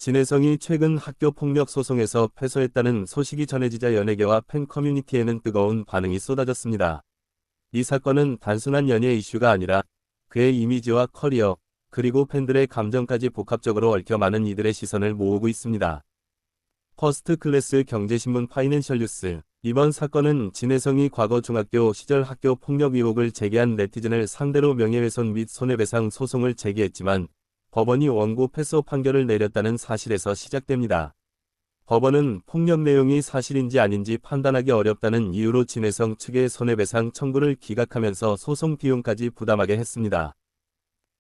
진혜성이 최근 학교 폭력 소송에서 패소했다는 소식이 전해지자 연예계와 팬 커뮤니티에는 뜨거운 반응이 쏟아졌습니다. 이 사건은 단순한 연예 이슈가 아니라 그의 이미지와 커리어, 그리고 팬들의 감정까지 복합적으로 얽혀 많은 이들의 시선을 모으고 있습니다. 퍼스트클래스 경제신문 파이낸셜 뉴스. 이번 사건은 진혜성이 과거 중학교 시절 학교 폭력 의혹을 제기한 네티즌을 상대로 명예훼손 및 손해배상 소송을 제기했지만 법원이 원고 패소 판결을 내렸다는 사실에서 시작됩니다. 법원은 폭력 내용이 사실인지 아닌지 판단하기 어렵다는 이유로 진혜성 측의 손해배상 청구를 기각하면서 소송 비용까지 부담하게 했습니다.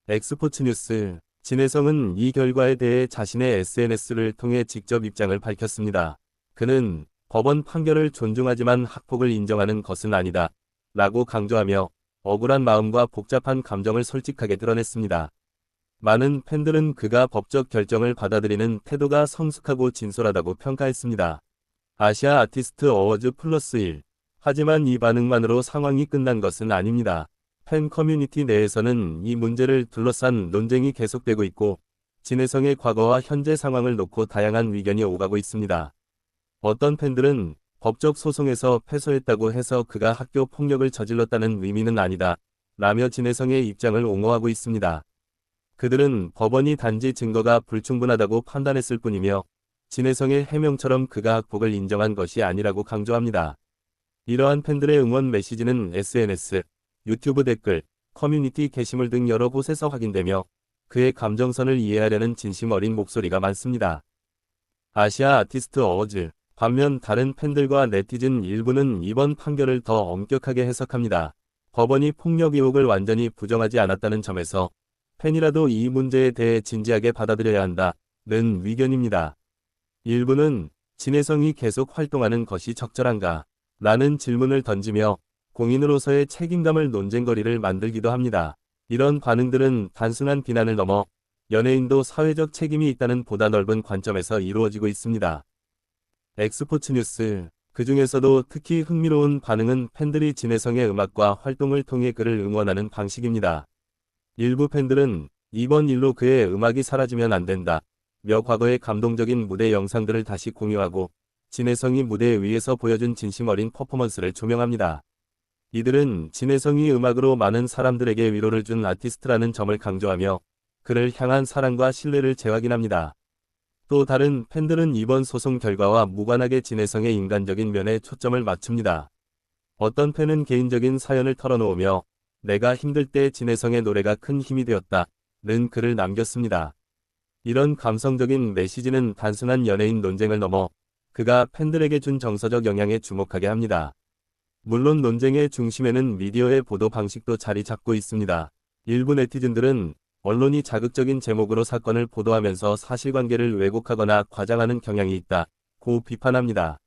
엑스포츠 뉴스. 진혜성은 이 결과에 대해 자신의 SNS를 통해 직접 입장을 밝혔습니다. 그는 법원 판결을 존중하지만 학폭을 인정하는 것은 아니다 라고 강조하며 억울한 마음과 복잡한 감정을 솔직하게 드러냈습니다. 많은 팬들은 그가 법적 결정을 받아들이는 태도가 성숙하고 진솔하다고 평가했습니다. 아시아 아티스트 어워즈 +1. 하지만 이 반응만으로 상황이 끝난 것은 아닙니다. 팬 커뮤니티 내에서는 이 문제를 둘러싼 논쟁이 계속되고 있고 진혜성의 과거와 현재 상황을 놓고 다양한 의견이 오가고 있습니다. 어떤 팬들은 법적 소송에서 패소했다고 해서 그가 학교 폭력을 저질렀다는 의미는 아니다 라며 진혜성의 입장을 옹호하고 있습니다. 그들은 법원이 단지 증거가 불충분하다고 판단했을 뿐이며 진혜성의 해명처럼 그가 학폭을 인정한 것이 아니라고 강조합니다. 이러한 팬들의 응원 메시지는 SNS, 유튜브 댓글, 커뮤니티 게시물 등 여러 곳에서 확인되며 그의 감정선을 이해하려는 진심 어린 목소리가 많습니다. 아시아 아티스트 어워즈. 반면 다른 팬들과 네티즌 일부는 이번 판결을 더 엄격하게 해석합니다. 법원이 폭력 의혹을 완전히 부정하지 않았다는 점에서 팬이라도 이 문제에 대해 진지하게 받아들여야 한다는 의견입니다. 일부는 진혜성이 계속 활동하는 것이 적절한가? 라는 질문을 던지며 공인으로서의 책임감을 논쟁거리를 만들기도 합니다. 이런 반응들은 단순한 비난을 넘어 연예인도 사회적 책임이 있다는 보다 넓은 관점에서 이루어지고 있습니다. 엑스포츠 뉴스. 그 중에서도 특히 흥미로운 반응은 팬들이 진혜성의 음악과 활동을 통해 그를 응원하는 방식입니다. 일부 팬들은 이번 일로 그의 음악이 사라지면 안 된다 며 과거의 감동적인 무대 영상들을 다시 공유하고 진혜성이 무대 위에서 보여준 진심 어린 퍼포먼스를 조명합니다. 이들은 진혜성이 음악으로 많은 사람들에게 위로를 준 아티스트라는 점을 강조하며 그를 향한 사랑과 신뢰를 재확인합니다. 또 다른 팬들은 이번 소송 결과와 무관하게 진혜성의 인간적인 면에 초점을 맞춥니다. 어떤 팬은 개인적인 사연을 털어놓으며 내가 힘들 때 진혜성의 노래가 큰 힘이 되었다는 글을 남겼습니다. 이런 감성적인 메시지는 단순한 연예인 논쟁을 넘어 그가 팬들에게 준 정서적 영향에 주목하게 합니다. 물론 논쟁의 중심에는 미디어의 보도 방식도 자리 잡고 있습니다. 일부 네티즌들은 언론이 자극적인 제목으로 사건을 보도하면서 사실관계를 왜곡하거나 과장하는 경향이 있다고 비판합니다.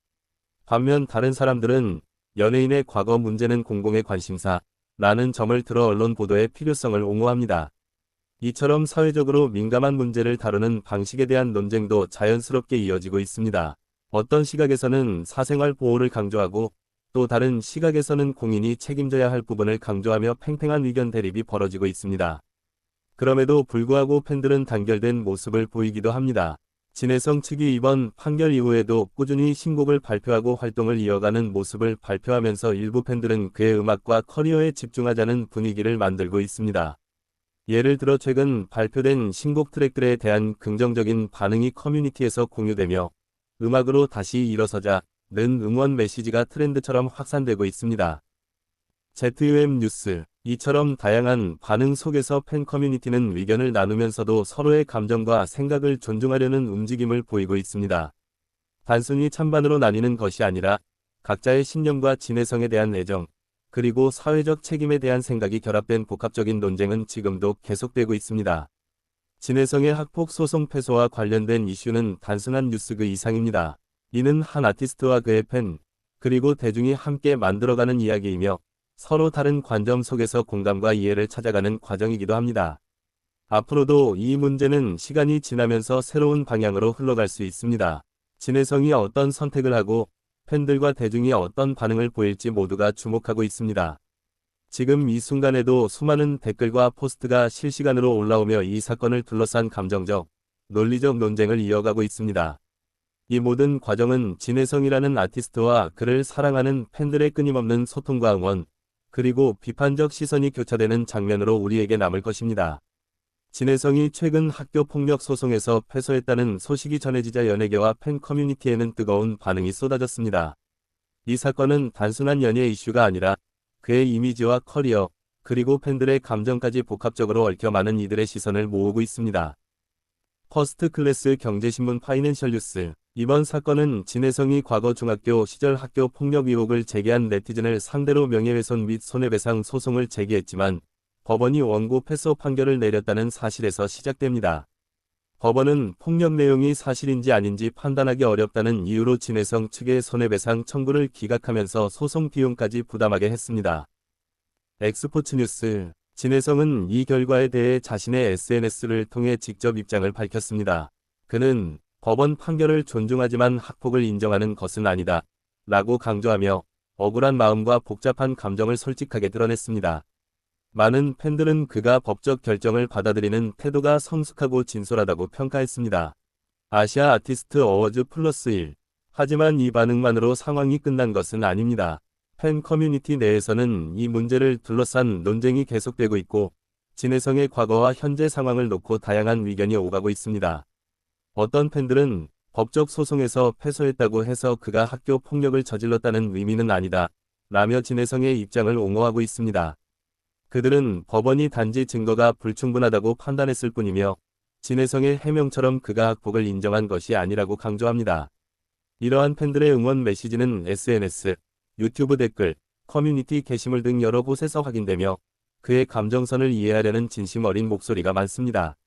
반면 다른 사람들은 연예인의 과거 문제는 공공의 관심사라는 점을 들어 언론 보도의 필요성을 옹호합니다. 이처럼 사회적으로 민감한 문제를 다루는 방식에 대한 논쟁도 자연스럽게 이어지고 있습니다. 어떤 시각에서는 사생활 보호를 강조하고 또 다른 시각에서는 공인이 책임져야 할 부분을 강조하며 팽팽한 의견 대립이 벌어지고 있습니다. 그럼에도 불구하고 팬들은 단결된 모습을 보이기도 합니다. 진혜성 측이 이번 판결 이후에도 꾸준히 신곡을 발표하고 활동을 이어가는 모습을 발표하면서 일부 팬들은 그의 음악과 커리어에 집중하자는 분위기를 만들고 있습니다. 예를 들어 최근 발표된 신곡 트랙들에 대한 긍정적인 반응이 커뮤니티에서 공유되며 음악으로 다시 일어서자는 응원 메시지가 트렌드처럼 확산되고 있습니다. ZUM 뉴스. 이처럼 다양한 반응 속에서 팬 커뮤니티는 의견을 나누면서도 서로의 감정과 생각을 존중하려는 움직임을 보이고 있습니다. 단순히 찬반으로 나뉘는 것이 아니라 각자의 신념과 진혜성에 대한 애정, 그리고 사회적 책임에 대한 생각이 결합된 복합적인 논쟁은 지금도 계속되고 있습니다. 진혜성의 학폭 소송 패소와 관련된 이슈는 단순한 뉴스 그 이상입니다. 이는 한 아티스트와 그의 팬, 그리고 대중이 함께 만들어가는 이야기이며 서로 다른 관점 속에서 공감과 이해를 찾아가는 과정이기도 합니다. 앞으로도 이 문제는 시간이 지나면서 새로운 방향으로 흘러갈 수 있습니다. 진혜성이 어떤 선택을 하고 팬들과 대중이 어떤 반응을 보일지 모두가 주목하고 있습니다. 지금 이 순간에도 수많은 댓글과 포스트가 실시간으로 올라오며 이 사건을 둘러싼 감정적, 논리적 논쟁을 이어가고 있습니다. 이 모든 과정은 진혜성이라는 아티스트와 그를 사랑하는 팬들의 끊임없는 소통과 응원, 그리고 비판적 시선이 교차되는 장면으로 우리에게 남을 것입니다. 진혜성이 최근 학교 폭력 소송에서 패소했다는 소식이 전해지자 연예계와 팬 커뮤니티에는 뜨거운 반응이 쏟아졌습니다. 이 사건은 단순한 연예 이슈가 아니라 그의 이미지와 커리어, 그리고 팬들의 감정까지 복합적으로 얽혀 많은 이들의 시선을 모으고 있습니다. 퍼스트클래스 경제신문 파이낸셜 뉴스. 이번 사건은 진혜성이 과거 중학교 시절 학교 폭력 의혹을 제기한 네티즌을 상대로 명예훼손 및 손해배상 소송을 제기했지만 법원이 원고 패소 판결을 내렸다는 사실에서 시작됩니다. 법원은 폭력 내용이 사실인지 아닌지 판단하기 어렵다는 이유로 진혜성 측의 손해배상 청구를 기각하면서 소송 비용까지 부담하게 했습니다. 엑스포츠 뉴스. 진혜성은 이 결과에 대해 자신의 SNS를 통해 직접 입장을 밝혔습니다. 그는 법원 판결을 존중하지만 학폭을 인정하는 것은 아니다 라고 강조하며 억울한 마음과 복잡한 감정을 솔직하게 드러냈습니다. 많은 팬들은 그가 법적 결정을 받아들이는 태도가 성숙하고 진솔하다고 평가했습니다. 아시아 아티스트 어워즈 +1. 하지만 이 반응만으로 상황이 끝난 것은 아닙니다. 팬 커뮤니티 내에서는 이 문제를 둘러싼 논쟁이 계속되고 있고 진혜성의 과거와 현재 상황을 놓고 다양한 의견이 오가고 있습니다. 어떤 팬들은 법적 소송에서 패소했다고 해서 그가 학교 폭력을 저질렀다는 의미는 아니다 라며 진혜성의 입장을 옹호하고 있습니다. 그들은 법원이 단지 증거가 불충분하다고 판단했을 뿐이며 진혜성의 해명처럼 그가 학폭을 인정한 것이 아니라고 강조합니다. 이러한 팬들의 응원 메시지는 SNS, 유튜브 댓글, 커뮤니티 게시물 등 여러 곳에서 확인되며 그의 감정선을 이해하려는 진심 어린 목소리가 많습니다.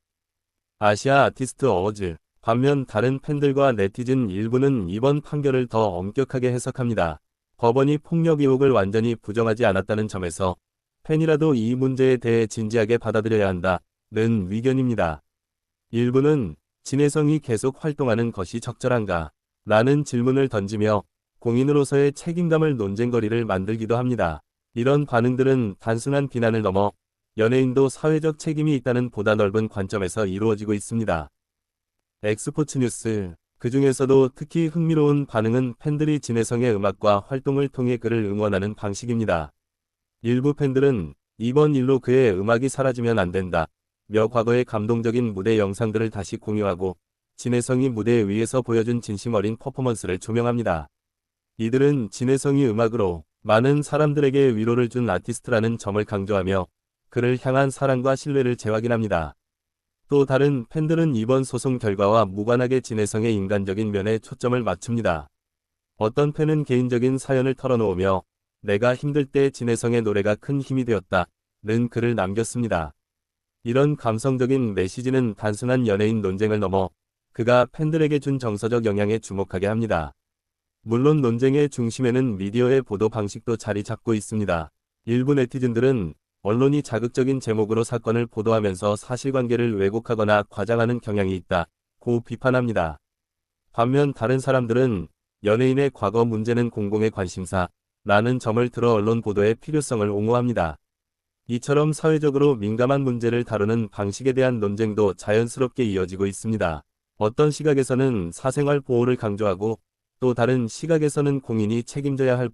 아시아 아티스트 어워즈. 반면 다른 팬들과 네티즌 일부는 이번 판결을 더 엄격하게 해석합니다. 법원이 폭력 의혹을 완전히 부정하지 않았다는 점에서 팬이라도 이 문제에 대해 진지하게 받아들여야 한다는 의견입니다. 일부는 진혜성이 계속 활동하는 것이 적절한가? 라는 질문을 던지며 공인으로서의 책임감을 논쟁거리를 만들기도 합니다. 이런 반응들은 단순한 비난을 넘어 연예인도 사회적 책임이 있다는 보다 넓은 관점에서 이루어지고 있습니다. 엑스포츠 뉴스. 그 중에서도 특히 흥미로운 반응은 팬들이 진혜성의 음악과 활동을 통해 그를 응원하는 방식입니다. 일부 팬들은 이번 일로 그의 음악이 사라지면 안 된다 며 과거의 감동적인 무대 영상들을 다시 공유하고 진혜성이 무대 위에서 보여준 진심 어린 퍼포먼스를 조명합니다. 이들은 진혜성이 음악으로 많은 사람들에게 위로를 준 아티스트라는 점을 강조하며 그를 향한 사랑과 신뢰를 재확인합니다. 또 다른 팬들은 이번 소송 결과와 무관하게 진혜성의 인간적인 면에 초점을 맞춥니다. 어떤 팬은 개인적인 사연을 털어놓으며 내가 힘들 때 진혜성의 노래가 큰 힘이 되었다는 글을 남겼습니다. 이런 감성적인 메시지는 단순한 연예인 논쟁을 넘어 그가 팬들에게 준 정서적 영향에 주목하게 합니다. 물론 논쟁의 중심에는 미디어의 보도 방식도 자리 잡고 있습니다. 일부 네티즌들은 언론이 자극적인 제목으로 사건을 보도하면서 사실관계를 왜곡하거나 과장하는 경향이 있다고 비판합니다. 반면 다른 사람들은 연예인의 과거 문제는 공공의 관심사라는 점을 들어 언론 보도의 필요성을 옹호합니다. 이처럼 사회적으로 민감한 문제를 다루는 방식에 대한 논쟁도 자연스럽게 이어지고 있습니다. 어떤 시각에서는 사생활 보호를 강조하고 또 다른 시각에서는 공인이 책임져야 할